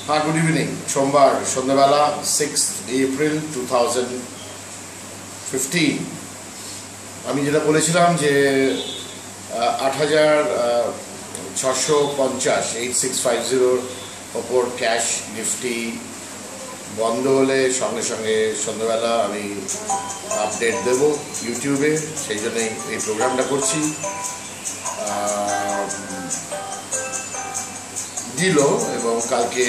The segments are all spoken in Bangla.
হ্যাঁ, গুড ইভিনিং। সোমবার সন্ধ্যাবেলা 6 এপ্রিল 2015। আমি যেটা বলেছিলাম যে ৮৬৫০ 8650 ওপর ক্যাশ নিফটি বন্ধ হলে সঙ্গে সঙ্গে সন্ধ্যাবেলা আমি আপডেট দেব ইউটিউবে, সেই জন্যই এই প্রোগ্রামটা করছি। দিল এবং কালকে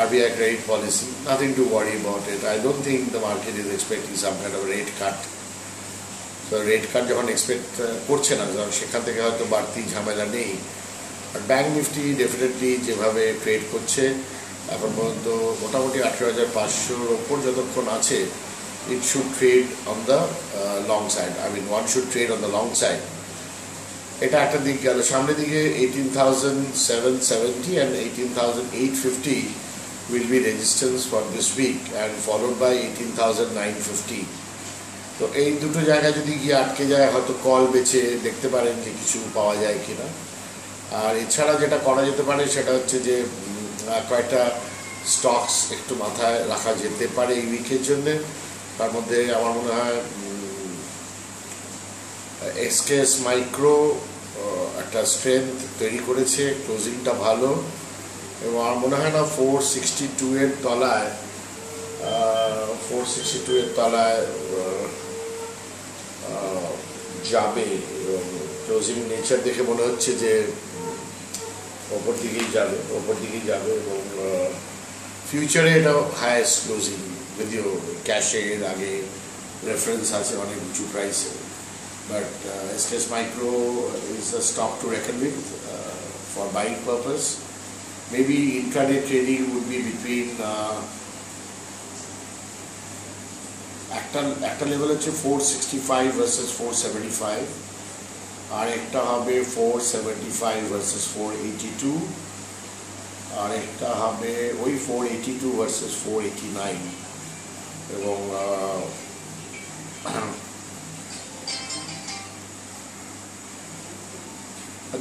RBI credit policy, nothing to worry about it. I don't think the market is expecting some kind of rate cut. So rate cut যখন এক্সপেক্ট করছে না, সেখান থেকে হয়তো বাড়তি ঝামেলা নেই। আর ব্যাঙ্ক নিফটি ডেফিনেটলি যেভাবে ট্রেড করছে এখন পর্যন্ত মোটামুটি ১৮৫০০-র ওপর যতক্ষণ আছে, it should trade on the long side. I mean one should trade on the long side. এটা একটা দিক গেল। সামনের দিকে 18,770 and 18,850 will be resistance for this week and followed by 18,950. তো এই দুটো জায়গায় যদি গিয়ে আটকে যায়, হয়তো কল বেচে দেখতে পারেন যে কিছু পাওয়া যায় কিনা। আর এছাড়া যেটা করা যেতে পারে সেটা হচ্ছে যে কয়েকটা স্টকস একটু মাথায় রাখা যেতে পারে এই উইকের জন্যে। তার মধ্যে আমার মনে হয় SKS মাইক্রো একটা স্ট্রেংথ তৈরি করেছে, ক্লোজিংটা ভালো, এবং আমার মনে হয় না 462-এর তলায় যাবে। এবং ক্লোজিং নেচার দেখে মনে হচ্ছে যে ওপর দিকেই যাবে এবং ফিউচারে এটা হায়েস্ট ক্লোজিং, যদিও ক্যাশের আগে রেফারেন্স আছে অনেক উঁচু প্রাইসে। But SKS Micro is a stock to reckon with for buying purpose. Maybe intraday trading would be between একটা লেভেল হচ্ছে 465 versus 475, আর একটা হবে 475 versus 482, আর একটা হবে ওই 482 versus 489। এবং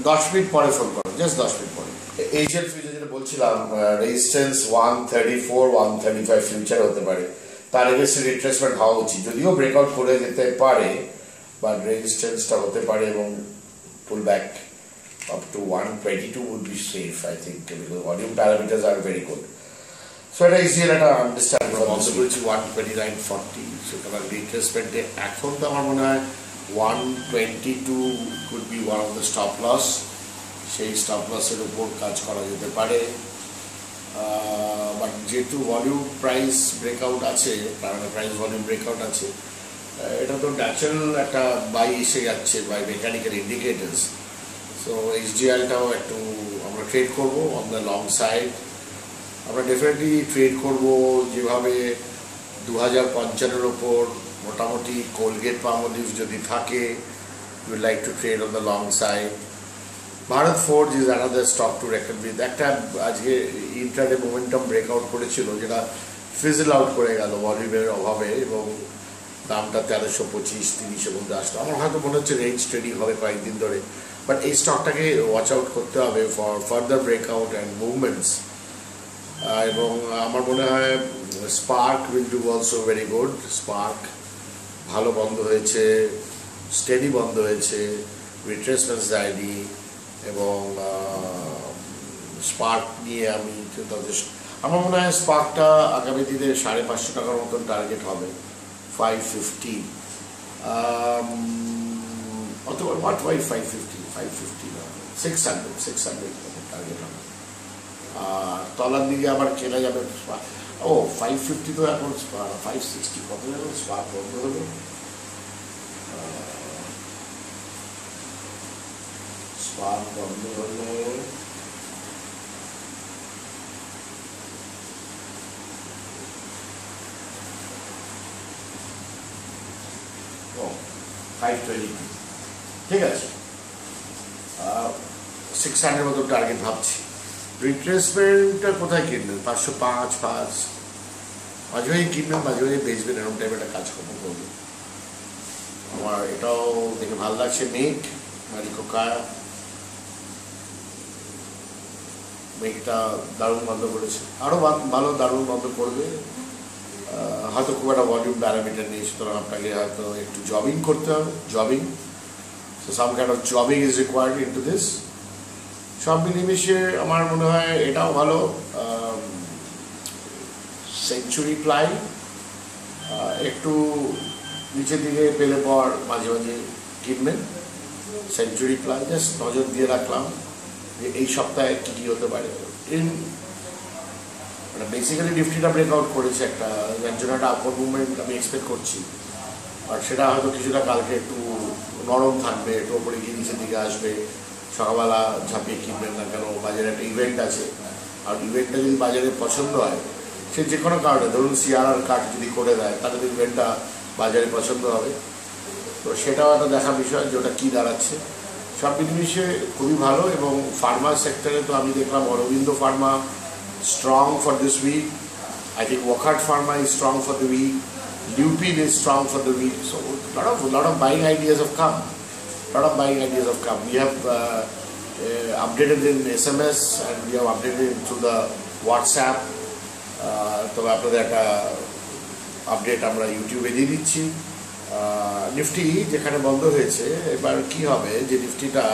10 মিনিট পরে ফোন করো, জাস্ট 10 মিনিট পরে। এশিয়ান ফিউচার যেটা বলছিলাম, রেজিস্ট্যান্স 134 135 ফিউচার হতে পারে, তার এগেইনস্টে রিট্রেসমেন্ট হওয়া উচিত। যদিও ব্রেকআউট করে যেতে পারে, বাট রেজিস্ট্যান্সটা হতে পারে এবং পুল back up to 122 would be safe, I think, because volume parameters are very good. So এটা ইজিয়ার একটা আন্ডারস্ট্যান্ড বন্ধ করেছি 129.40। সুতরাং রিট্রেসমেন্টে এখন তো আমার মনে হয় 122 could be one of the stop loss. সেই স্টপ লসের উপর কাজ করা যেতে পারে। বাট যেহেতু ভলিউম প্রাইস ব্রেকআউট আছে, প্রাইস ভলিউম ব্রেকআউট আছে, এটা তো ন্যাচারাল একটা বাই এসে যাচ্ছে বাই মেকানিক্যাল ইন্ডিকেটার্স। সো HDLটাও একটু আমরা ট্রেড করব অন দ্য লং সাইড। আমরা ডেফিনেটলি ট্রেড করব যেভাবে 2055-এর ওপর মোটামুটি কোলগেট পামোলিভ যদি থাকে, we'd like to trade on the long side. Bharat Forge is another stock to reckon with. একটা আজকে ইন্ট্রাডে মোমেন্টাম ব্রেকআউট করেছিল, যেটা ফিজল আউট করে গেল ভলিউমের অভাবে, এবং দামটা 1325-30-এর মধ্যে আসলো। আমার হয়তো মনে হচ্ছে রেঞ্জ ট্রেডিং হবে কয়েকদিন ধরে, বাট এই স্টকটাকে ওয়াচ আউট করতে হবে for further breakout and movements. এবং আমার মনে হয় spark will do also very good. Spark ভালো বন্ধ হয়েছে, স্টেডি বন্ধ হয়েছে, রিট্রেসমেন্টস দেয়নি, এবং স্পার্ক নিয়ে আমি যথেষ্ট, আমার মনে হয় স্পার্কটা আগামী দিনে 550 টাকার মতন টার্গেট হবে, 550 অথবা হোয়াট ওয়াই 550 না 600 টার্গেট হবে। আর তলার দিকে আবার কেনা যাবে। 550 তো এখন 560 কত যাবে স্পার্ক বন্ধ হলো। স্পার্ক বন্ধ হলো 522। ঠিক আছে, 600 মতো টার্গেট ভাবছি। রিট্রেসমেন্টটা কোথায় কিনবেন? 505 মাঝে মাঝে কিনবেন, মাঝে মাঝে বেচবেন, এরকম টাইপের একটা কাজ করবো। আমার এটাও দেখে ভালো লাগছে। মেক মারিকোকা মেঘটা দারুণ বন্ধ করেছে, আরও ভালো দারুণ বন্ধ করবে। হয়তো খুব একটা ভলিউম প্যারামিটার নেই, সুতরাং আপনাকে হয়তো একটু জবিং করতে হবে, jobbing. So some kind of jobbing is required in to this. সব মিলিমিশে আমার মনে হয় এটাও ভালো। সেঞ্চুরি প্লাই একটু নিচের দিকে পেলে পর মাঝে মাঝে কিনবেন। সেঞ্চুরি প্লাই জাস্ট নজর দিয়ে রাখলাম যে এই সপ্তাহে কী কী হতে পারে। মানে বেসিক্যালি নিফটিটা ব্রেকআউট করেছে একটা, যার জন্য একটা আপওয়ার্ড মুভমেন্ট আমি এক্সপেক্ট করছি। আর সেটা হয়তো কিছুটা কালকে একটু নরম থাকবে, একটু ওপরে গিয়ে নিচের দিকে আসবে। সকালবেলা ঝাঁপিয়ে কিনবেন না, কেন বাজারে একটা ইভেন্ট আছে। আর ইভেন্টটা যদি বাজারে পছন্দ হয়, সে যে কোনো কারণে, ধরুন সিআরআর কার্ড যদি করে দেয়, তাহলে তো ইভেন্টটা বাজারে পছন্দ হবে। তো সেটাও একটা দেখার বিষয় যে ওটা কী দাঁড়াচ্ছে। সব মিলিয়ে খুবই ভালো। এবং ফার্মা সেক্টরে তো আমি দেখলাম Aurobindo pharma strong for this week. I think Wockhardt Pharma is strong for the week. Lupin is strong for the week. So lot of buying ideas have come. We have updated in SMS and we have updated through the WhatsApp. তবে আপনাদের একটা আপডেট আমরা ইউটিউবে দিয়ে দিচ্ছি। নিফটি যেখানে বন্ধ হয়েছে, এবার কি হবে যে নিফটিটা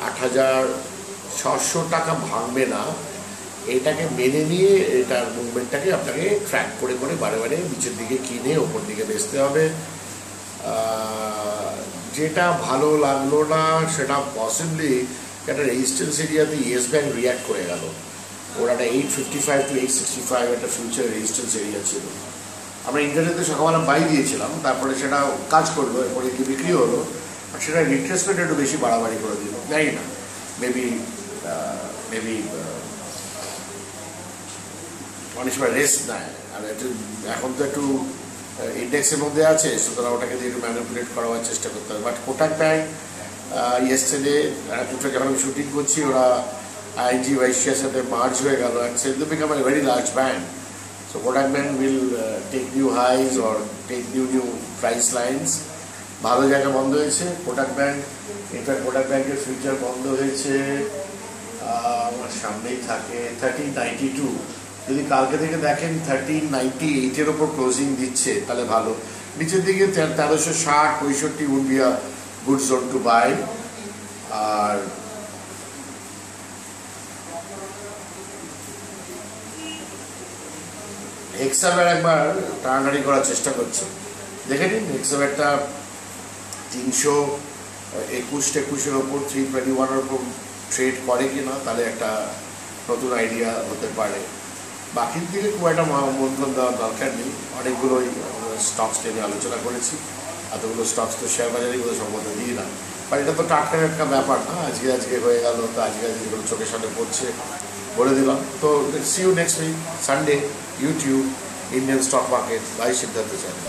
8,600 টাকা ভাঙবে না, এটাকে মেনে নিয়ে এটার মুভমেন্টটাকে আপনাকে ট্র্যাক করে করে বারে বারে নিচের দিকে কিনে ওপর দিকে বেচতে হবে। যেটা ভালো লাগলো না সেটা পসিবলি একটা রেজিস্ট্যান্স এরিয়াতে ইয়েস ব্যাংক রিয়াক্ট করে গেল। ওর একটা 855 to 865 একটা ফিউচার রেজিস্ট্যান্স এরিয়া ছিল। আমরা ইন্টারনেটে সকালবেলা বাই দিয়েছিলাম, তারপরে সেটা কাজ করলো, এরপরে কি বিক্রি হলো, আর সেটা রিট্রেসমেন্ট একটু বেশি বাড়াবাড়ি করে দিল। জানি না, মেবি অনেক সময় রেস্ট নেয়। আর একটু এখন তো একটু ইন্ডেক্সের মধ্যে আছে, সুতরাং ওটাকে দিয়ে একটু ম্যানিপুলেট করার চেষ্টা করতে হবে। বাট কোটাক ব্যাংক ইয়েস্টারডে যখন আমি শুটিং করছি, ওরা আইএনজি ভাইসিয়ার সাথে মার্জ হয়ে গেল অ্যান্ড সে become a very large bank. So Kotak bank will take new highs or take new price lines. ভালো জায়গা বন্ধ হয়েছে কোটাক ব্যাংক। ইনফ্যাক্ট কোটাক ব্যাংকের ফিউচার বন্ধ হয়েছে আমার সামনেই থাকে 1392। যদি কালকে থেকে দেখেন 1398-এর ওপর ক্লোজিং দিচ্ছে, তাহলে ভালো। নিচের দিকে 1360-65 would be a good zone to buy. আর হেক্সাভার একবার টানাটানি করার চেষ্টা করছে, দেখে নিন। হেক্সাভারটা 321-23-এর ওপর 321-এর ওপর ট্রেড করে কিনা, তাহলে একটা নতুন আইডিয়া হতে পারে। বাকির দিকে খুব একটা মন্থন দেওয়ার দরকার নেই। অনেকগুলোই স্টকস নিয়ে আলোচনা করেছি, এতগুলো স্টকস তো শেয়ার বাজারেই বোধ সম্মত দিই না। বাট এটা তো টাটকার একটা ব্যাপার না, আজকে হয়ে গেল, তো আজকে যেগুলো চোখের সামনে পড়ছে বলে দিলাম। তো see you next week Sunday, YouTube, Indian stock market by Siddharth channel.